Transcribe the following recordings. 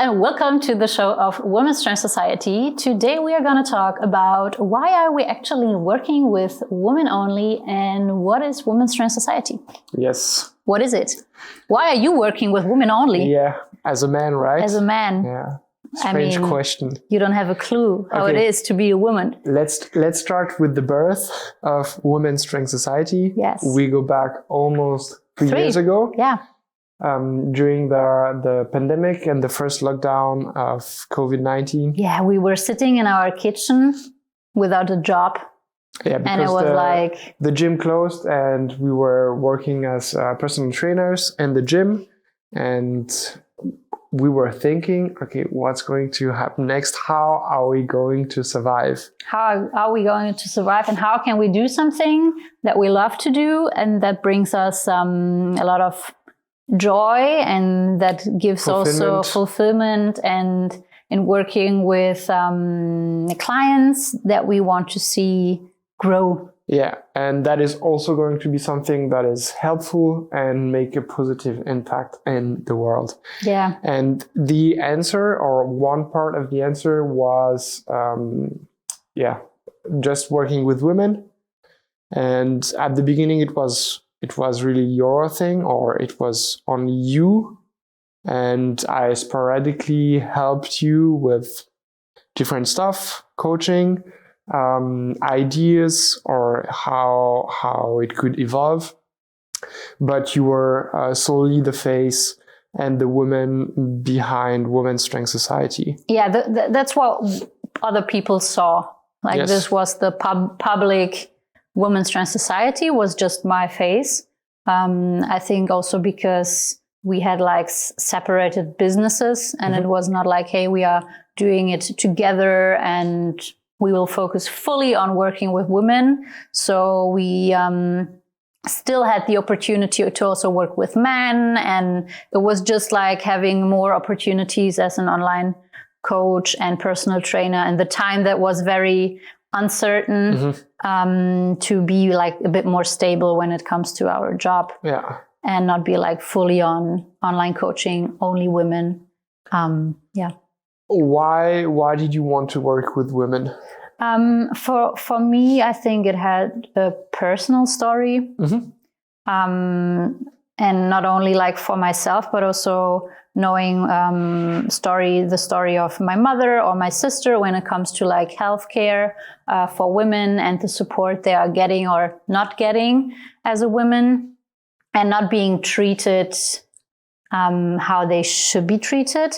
and welcome to the show of Women's Strength Society. Today we are going to talk about why are we actually working with women only and what is Women's Strength Society? Yes. What is it? Why are you working with women only? Yeah, as a man, right? As a man. Yeah. Strange question. You don't have a clue how it is to be a woman. Let's start with the birth of Women's Strength Society. Yes. We go back almost 3 years ago. Yeah. During the pandemic and the first lockdown of COVID-19. Yeah, we were sitting in our kitchen without a job. Yeah, because and it was the gym closed and we were working as personal trainers in the gym, and we were thinking, okay, what's going to happen next? How are we going to survive? How are we going to survive, and how can we do something that we love to do and that brings us a lot of joy and that gives also fulfillment, and in working with clients that we want to see grow. Yeah, and that is also going to be something that is helpful and make a positive impact in the world. Yeah. And the answer, or one part of the answer, was just working with women. And at the beginning it was really your thing, or it was only you, and I sporadically helped you with different stuff, coaching, ideas, or how it could evolve. But you were solely the face and the woman behind Women's Strength Society. Yeah, that's what other people saw. Like, this was the public Women's Strength Society was just my face. I think also because we had separated businesses, and it was not like, hey, we are doing it together and we will focus fully on working with women. So we still had the opportunity to also work with men, and it was just like having more opportunities as an online coach and personal trainer, and the time that was very uncertain to be a bit more stable when it comes to our job. Yeah. And not be fully on online coaching, only women. Yeah. Why did you want to work with women? For me, I think it had a personal story. And not only for myself, but also knowing the story of my mother or my sister when it comes to healthcare for women and the support they are getting or not getting as a woman, and not being treated how they should be treated.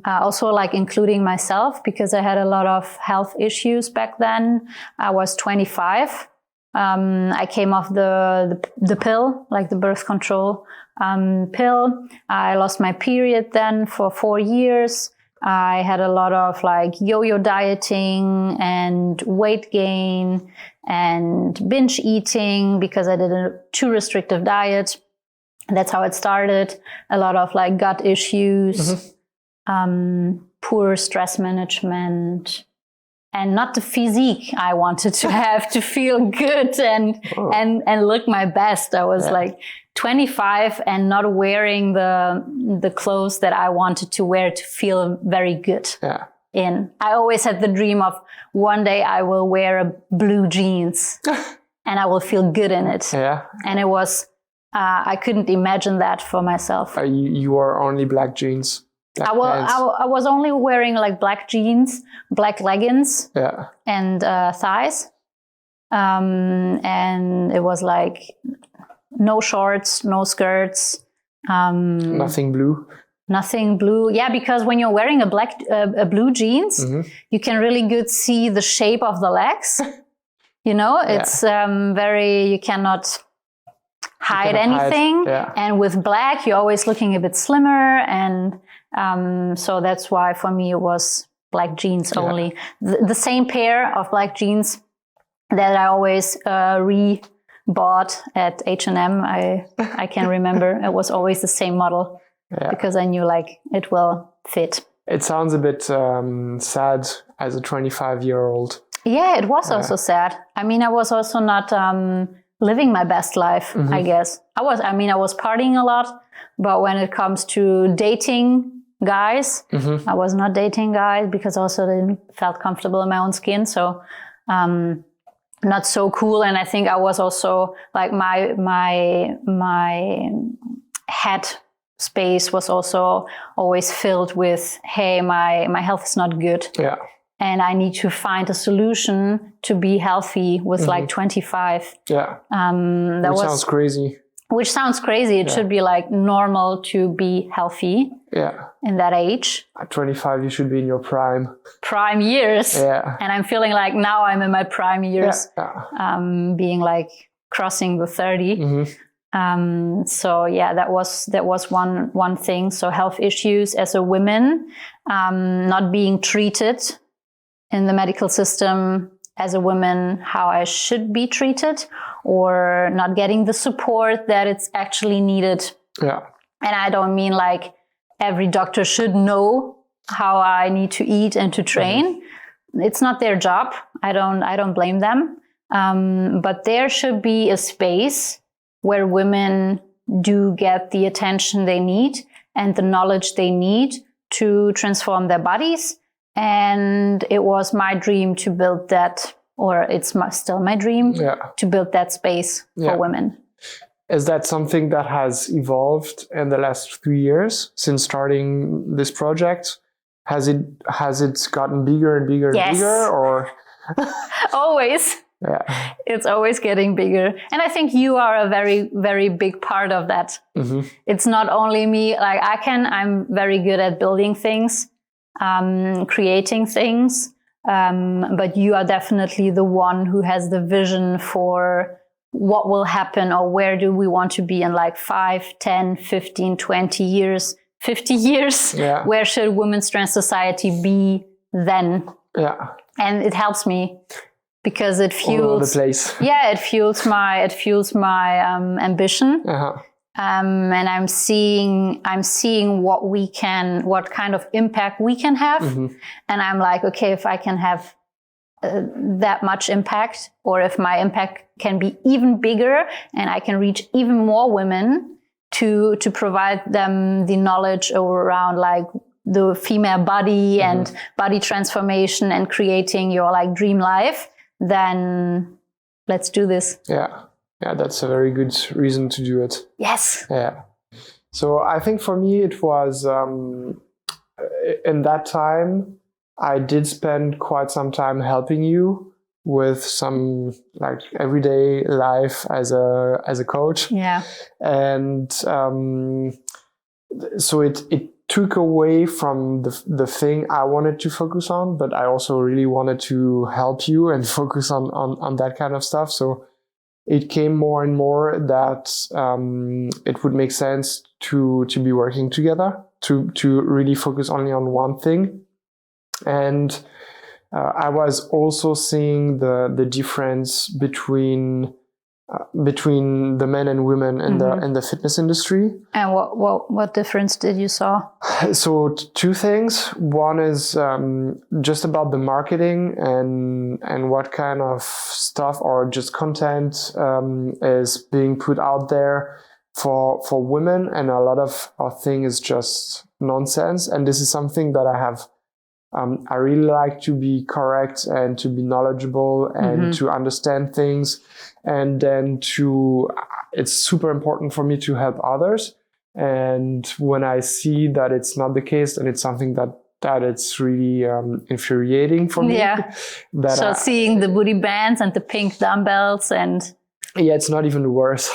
Also including myself, because I had a lot of health issues back then. I was 25. I came off the pill, the birth control pill. I lost my period then for 4 years. I had a lot of yo-yo dieting and weight gain and binge eating because I did a too restrictive diet. That's how it started. A lot of gut issues, poor stress management, and not the physique I wanted to have to feel good and look my best. I was 25 and not wearing the clothes that I wanted to wear to feel very good. Yeah. I always had the dream of one day I will wear a blue jeans and I will feel good in it. Yeah. And it was, I couldn't imagine that for myself. You wore only black jeans. I was only wearing black jeans, black leggings, and thighs. And it was no shorts, no skirts. Nothing blue. Nothing blue. Yeah, because when you're wearing a blue jeans, you can really good see the shape of the legs. It's very, you cannot hide anything. And with black, you're always looking a bit slimmer. And so that's why for me it was black jeans only. The same pair of black jeans that I always bought at H&M. I can remember it was always the same model because I knew it will fit. It sounds a bit sad as a 25-year-old. Yeah, it was also sad. I mean, I was also not living my best life, I guess. I was partying a lot, but when it comes to dating guys. I was not dating guys because also I didn't felt comfortable in my own skin. So not so cool. And I think I was also like my head space was also always filled with, hey, my health is not good. Yeah. And I need to find a solution to be healthy with like 25. Yeah. That sounds crazy. Which sounds crazy. It should be like normal to be healthy. Yeah. In that age. At 25, you should be in your prime. Prime years. Yeah. And I'm feeling like now I'm in my prime years. Yeah. Being like crossing the 30. So yeah, that was one thing. So health issues as a woman, not being treated in the medical system as a woman how I should be treated, or not getting the support that it's actually needed. Yeah. And I don't mean like every doctor should know how I need to eat and to train. It's not their job. I don't blame them. But there should be a space where women do get the attention they need and the knowledge they need to transform their bodies. And it was my dream to build that, or it's still my dream to build that space for women. Is that something that has evolved in the last 3 years since starting this project? Has it gotten bigger and bigger and bigger, or always? Yeah, it's always getting bigger, and I think you are a very, very big part of that. It's not only me. Like I'm very good at building things, creating things, but you are definitely the one who has the vision for what will happen, or where do we want to be in like 5, 10, 15, 20 years, 50 years? Yeah. Where should Women's Trans Society be then? Yeah. And it helps me because it fuels all over the place. Yeah, it fuels my ambition. And I'm seeing what kind of impact we can have. And I'm like, okay, if I can have that much impact, or if my impact can be even bigger and I can reach even more women to provide them the knowledge around like the female body and body transformation and creating your like dream life, then let's do this. Yeah. Yeah, that's a very good reason to do it. Yes. Yeah. So I think for me, it was, in that time, I did spend quite some time helping you with some like everyday life as a coach. Yeah. And so it took away from the thing I wanted to focus on, but I also really wanted to help you and focus on that kind of stuff. So it came more and more that it would make sense to be working together, to really focus only on one thing. And I was also seeing the difference between the men and women in the fitness industry. And what difference did you saw? So two things. One is just about the marketing and what kind of stuff or just content is being put out there for women, and a lot of our thing is just nonsense. And this is something that I have. I really like to be correct and to be knowledgeable and to understand things. And then it's super important for me to help others. And when I see that it's not the case, then it's something that it's really infuriating for me. Yeah. So seeing the booty bands and the pink dumbbells and... Yeah, it's not even worse.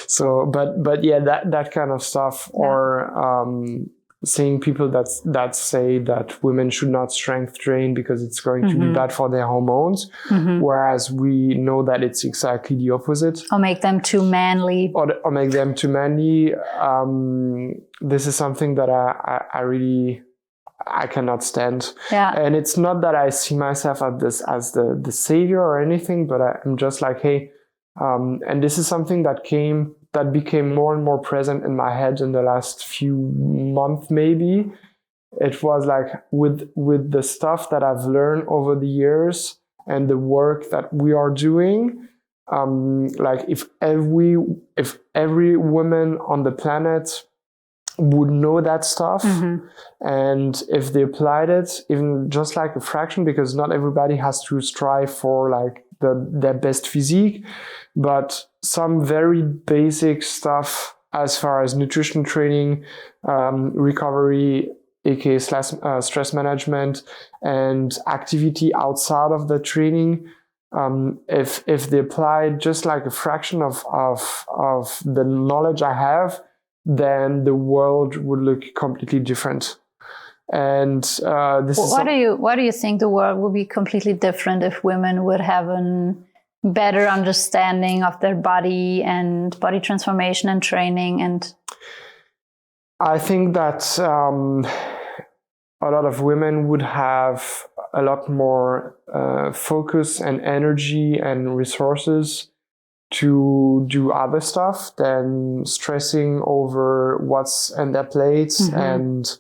So, but yeah, that kind of stuff, or seeing people that say that women should not strength train because it's going to be bad for their hormones, whereas we know that it's exactly the opposite. Or make them too manly. Or make them too manly. This is something that I really cannot stand. Yeah. And it's not that I see myself as the savior or anything, but I'm just like, hey, and this is something that became more and more present in my head in the last few months, maybe. It was like with the stuff that I've learned over the years and the work that we are doing, like if every woman on the planet would know that stuff. And if they applied it, even just like a fraction, because not everybody has to strive for like their best physique, but some very basic stuff as far as nutrition training, recovery, aka stress management, and activity outside of the training. If they apply just like a fraction of the knowledge I have, then the world would look completely different. And why do you think the world would be completely different if women would have a better understanding of their body and body transformation and training? And I think that a lot of women would have a lot more focus and energy and resources to do other stuff than stressing over what's in their plates and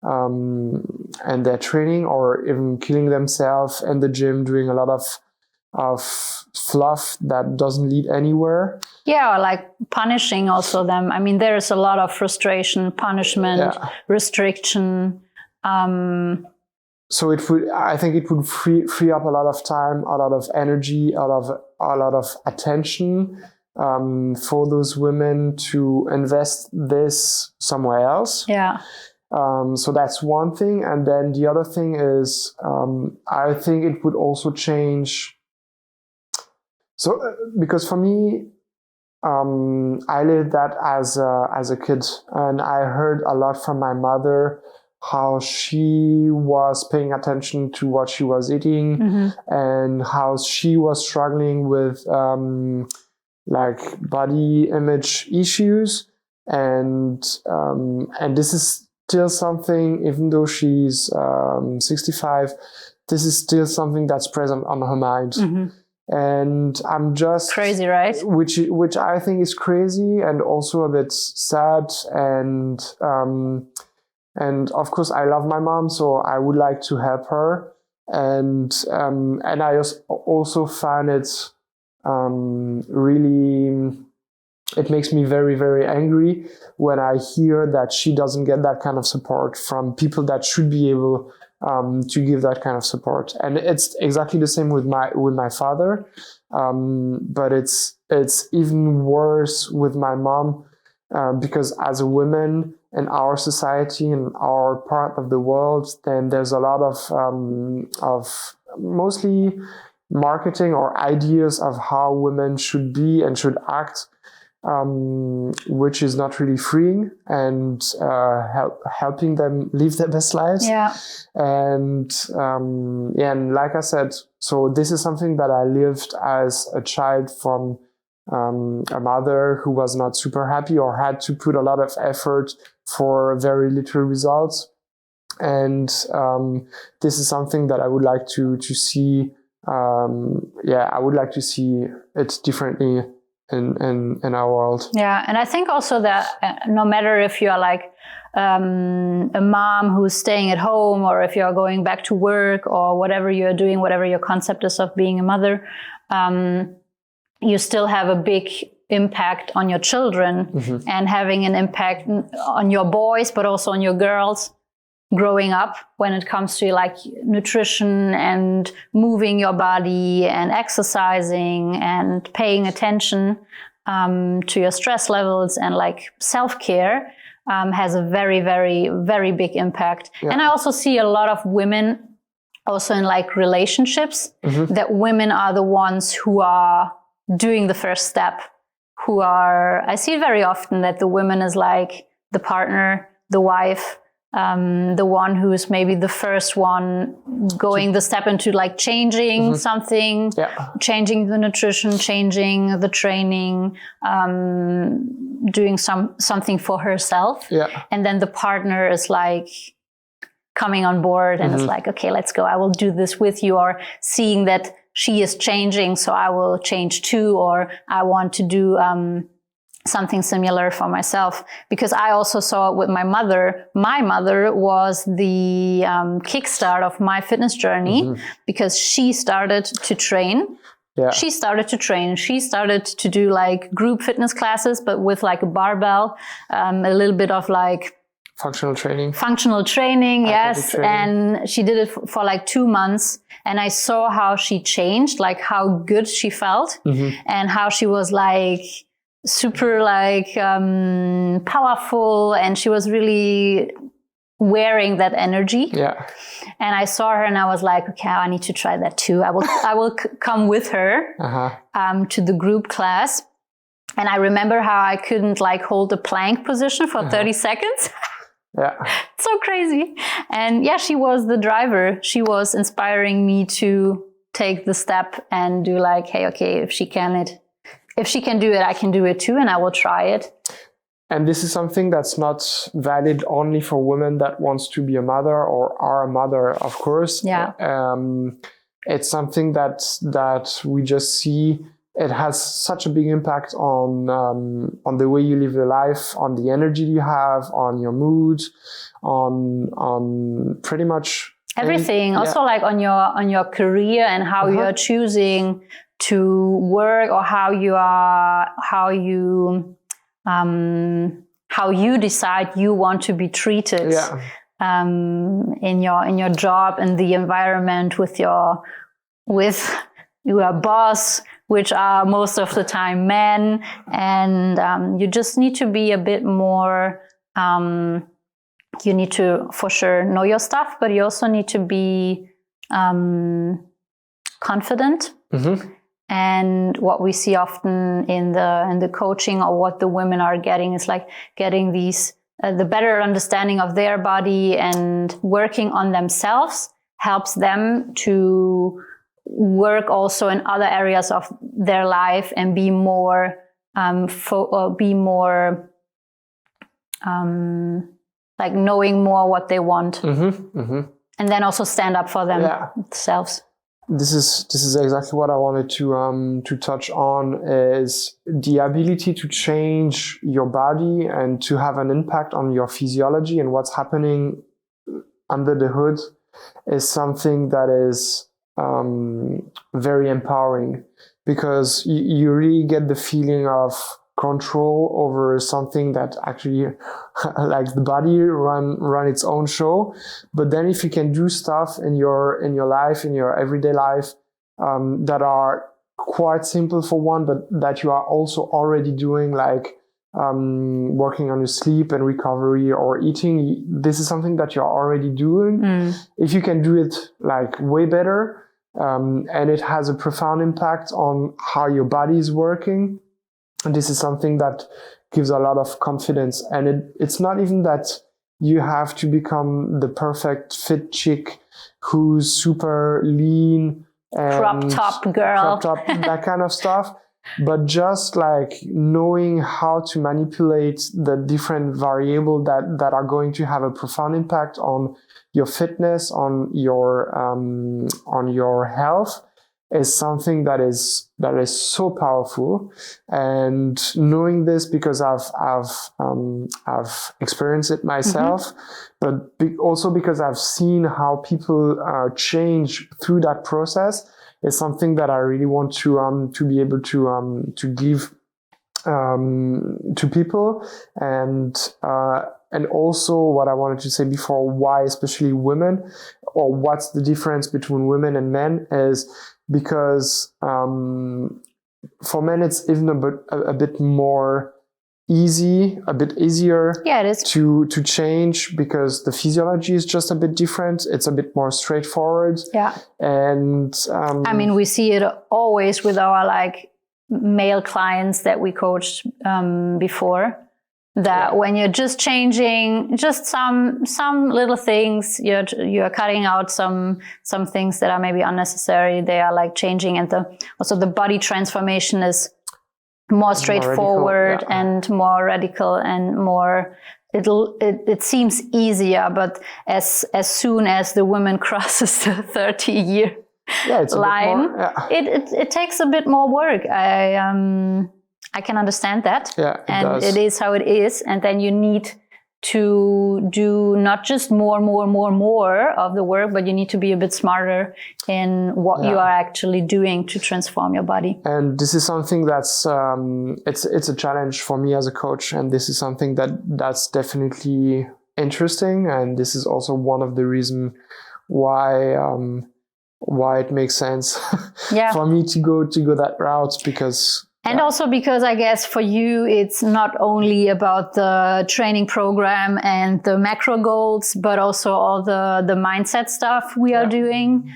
their training, or even killing themselves in the gym doing a lot of fluff that doesn't lead anywhere. Yeah, or like punishing also them. I mean, there's a lot of frustration, punishment, restriction. So I think it would free up a lot of time, a lot of energy, a lot of attention for those women to invest this somewhere else. Yeah. So that's one thing. And then the other thing is, I think it would also change. So, because for me, I lived that as a kid, and I heard a lot from my mother how she was paying attention to what she was eating and how she was struggling with like body image issues, and this is still something, even though she's 65, this is still something that's present on her mind. And I'm just crazy, right? Which I think is crazy and also a bit sad. And of course I love my mom, so I would like to help her. And I also find it really, it makes me very, very angry when I hear that she doesn't get that kind of support from people that should be able to give that kind of support. And it's exactly the same with my father, but it's even worse with my mom, because as a woman in our society, in our part of the world, then there's a lot of mostly marketing or ideas of how women should be and should act, which is not really freeing and helping them live their best lives. Yeah. And like I said, so this is something that I lived as a child from a mother who was not super happy or had to put a lot of effort for very little results. And this is something that I would like to see. I would like to see it differently in our world. Yeah, and I think also that no matter if you are like a mom who's staying at home, or if you're going back to work, or whatever you're doing, whatever your concept is of being a mother, you still have a big impact on your children, and having an impact on your boys, but also on your girls growing up when it comes to like nutrition and moving your body and exercising and paying attention to your stress levels, and like self-care has a very, very, very big impact. Yeah. And I also see a lot of women also in like relationships, that women are the ones who are doing the first step, I see it very often that the woman is like the partner, the wife, the one who is maybe the first one going the step into like changing something, changing the nutrition, changing the training, doing something for herself. Yeah. And then the partner is like coming on board and is like, okay, let's go. I will do this with you, or seeing that she is changing, so I will change too, or I want to do something similar for myself. Because I also saw it with my mother. My mother was the kickstart of my fitness journey, because she started to train. Yeah. She started to train. She started to do like group fitness classes, but with like a barbell, a little bit of like Functional training. Functional training, yes. training. And she did it for like 2 months. And I saw how she changed, like how good she felt and how she was like super like powerful. And she was really wearing that energy. Yeah. And I saw her and I was like, okay, I need to try that too. I will come with her to the group class. And I remember how I couldn't like hold the plank position for 30 seconds. Yeah. So crazy. And yeah, she was the driver. She was inspiring me to take the step and do like, hey, okay, if she can do it, I can do it too. And I will try it. And this is something that's not valid only for women that wants to be a mother or are a mother, of course. Yeah. It's something that we just see. It has such a big impact on the way you live your life, on the energy you have, on your mood, on pretty much everything. Also, like on your career and how you are choosing to work, or how you decide you want to be treated in your job, in the environment, with your boss, which are most of the time men. And you just need to be a bit more, you need to for sure know your stuff, but you also need to be confident. And what we see often in the coaching, or what the women are getting, is like getting these the better understanding of their body, and working on themselves helps them to work also in other areas of their life and be more like knowing more what they want, and then also stand up for themselves. This is exactly what I wanted to touch on, is the ability to change your body and to have an impact on your physiology and what's happening under the hood is something that is very empowering, because you really get the feeling of control over something that actually like the body run its own show. But then if you can do stuff in your life, in your everyday life, that are quite simple for one, but that you are also already doing, like working on your sleep and recovery or eating, this is something that you're already doing. If you can do it like way better, and it has a profound impact on how your body is working, and this is something that gives a lot of confidence. And it's not even that you have to become the perfect fit chick who's super lean and crop top girl, that kind of stuff. But just like knowing how to manipulate the different variables that are going to have a profound impact on your fitness, on your health, is something that is so powerful. And knowing this, because I've experienced it myself, but also because I've seen how people change through that process, is something that I really want to be able to give to people. And also what I wanted to say before, why especially women, or what's the difference between women and men, is because for men it's even a bit more easier it is to change, because the physiology is just a bit different. It's a bit more straightforward. And I mean, we see it always with our like male clients that we coached before, that when you're just changing just some little things, you're cutting out some things that are maybe unnecessary. They are like changing, and also the body transformation is more straightforward and more radical and more. It seems easier, but as soon as the woman crosses the 30-year line, it takes a bit more work. I can understand that. And it is how it is. And then you need to do not just more of the work, but you need to be a bit smarter in what you are actually doing to transform your body. And this is something that's it's a challenge for me as a coach, and this is something that's definitely interesting, and this is also one of the reasons why it makes sense Yeah. for me to go that route, because and also because I guess for you, it's not only about the training program and the macro goals, but also all the mindset stuff we are doing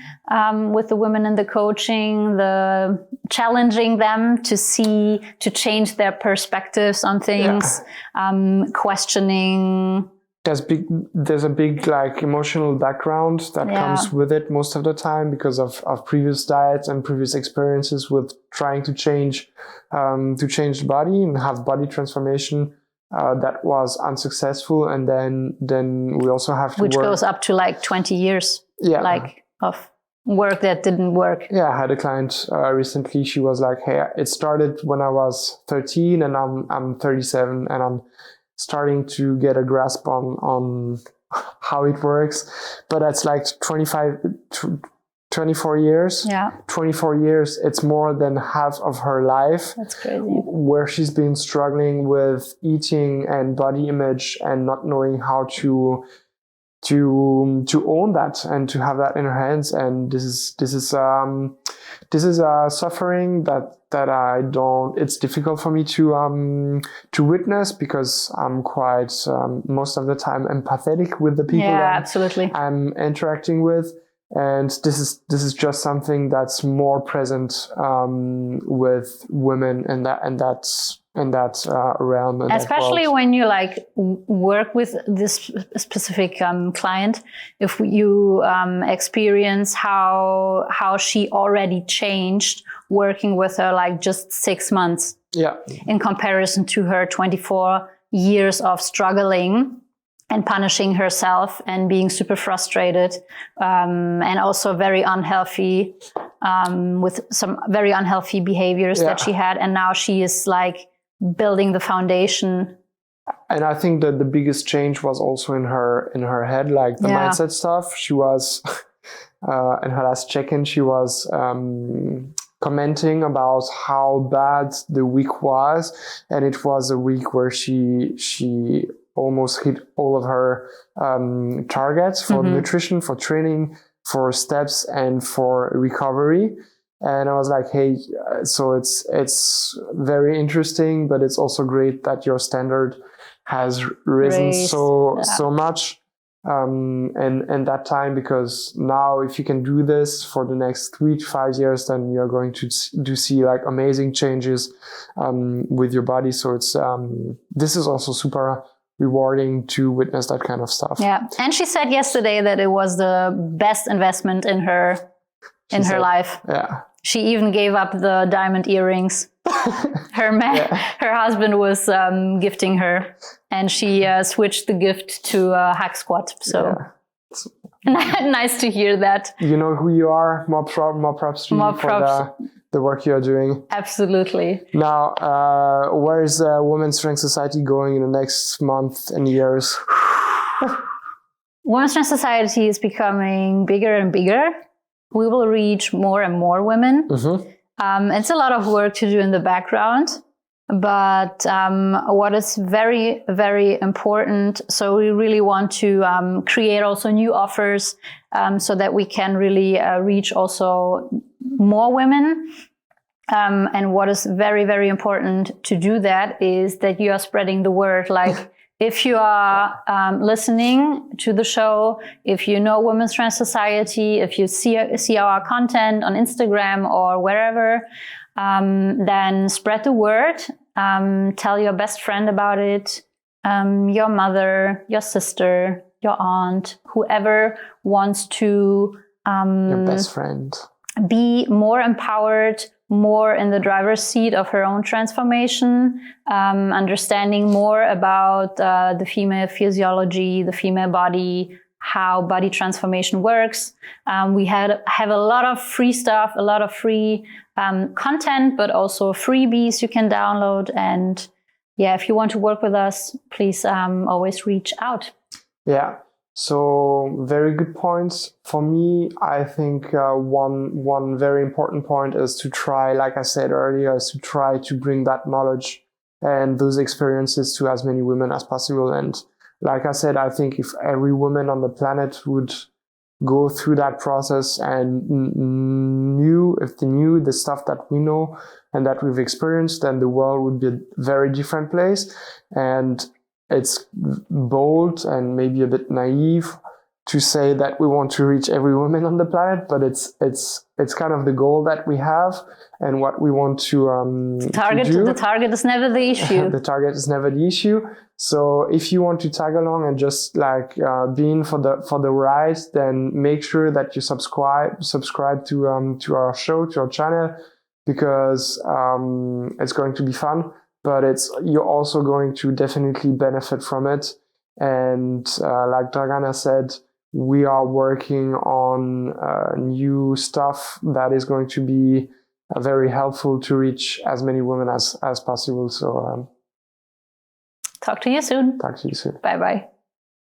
with the women in the coaching, the challenging them to change their perspectives on things, questioning. There's a big like emotional background that comes with it most of the time, because of previous diets and previous experiences with trying to change the body and have body transformation that was unsuccessful. And then we also have to which goes up to like 20 years of work that didn't work. Yeah, I had a client recently. She was like, hey, it started when I was 13 and I'm 37 and I'm starting to get a grasp on how it works, but that's like 24 years. Yeah, 24 years. It's more than half of her life. That's crazy. Where she's been struggling with eating and body image and not knowing how to own that and to have that in her hands. And this is a suffering that I don't. It's difficult for me to witness, because I'm quite most of the time empathetic with the people absolutely. I'm interacting with. And this is just something that's more present with women in that realm. Especially when you like work with this specific client, if you experience how she already changed working with her like just 6 months, in comparison to her 24 years of struggling and punishing herself and being super frustrated, and also very unhealthy, with some very unhealthy behaviors that she had. And now she is like building the foundation. And I think that the biggest change was also in her head, like the mindset stuff. She was, in her last check-in, she was commenting about how bad the week was. And it was a week where she almost hit all of her targets for nutrition, for training, for steps, and for recovery. And I was like, hey, so it's very interesting, but it's also great that your standard has risen so much in that time, because now if you can do this for the next 3 to 5 years, then you're going to see like amazing changes with your body. So it's this is also super rewarding to witness that kind of stuff. Yeah. And she said yesterday that it was the best investment in her life. Yeah. She even gave up the diamond earrings her husband was gifting her, and she switched the gift to a hack squat. So nice to hear that. You know who you are. More props to you for the work you're doing. Absolutely. Now, where is Women's Strength Society going in the next month and years? Women's Strength Society is becoming bigger and bigger. We will reach more and more women. Mm-hmm. It's a lot of work to do in the background, but what is very, very important, so we really want to create also new offers so that we can really reach also more women. And what is very, very important to do that is that you are spreading the word. Like, if you are listening to the show, if you know Women's Strength Society, if you see our content on Instagram or wherever, then spread the word. Tell your best friend about it, your mother, your sister, your aunt, whoever wants to your best friend, be more empowered, more in the driver's seat of her own transformation, understanding more about the female physiology, the female body, how body transformation works. We have a lot of free stuff, a lot of free content, but also freebies you can download. And yeah, if you want to work with us, please always reach out. Yeah. So very good points. For me, I think one very important point is to try, like I said earlier, is to try to bring that knowledge and those experiences to as many women as possible. And like I said, I think if every woman on the planet would go through that process and knew the stuff that we know and that we've experienced, then the world would be a very different place. And it's bold and maybe a bit naive to say that we want to reach every woman on the planet, but it's kind of the goal that we have and what we want to target. To do. The target is never the issue. The target is never the issue. So if you want to tag along and just like be in for the ride, then make sure that you subscribe to our show, to our channel, because it's going to be fun. But you're also going to definitely benefit from it. And like Dragana said, we are working on new stuff that is going to be very helpful to reach as many women as possible. So talk to you soon. Talk to you soon. Bye-bye.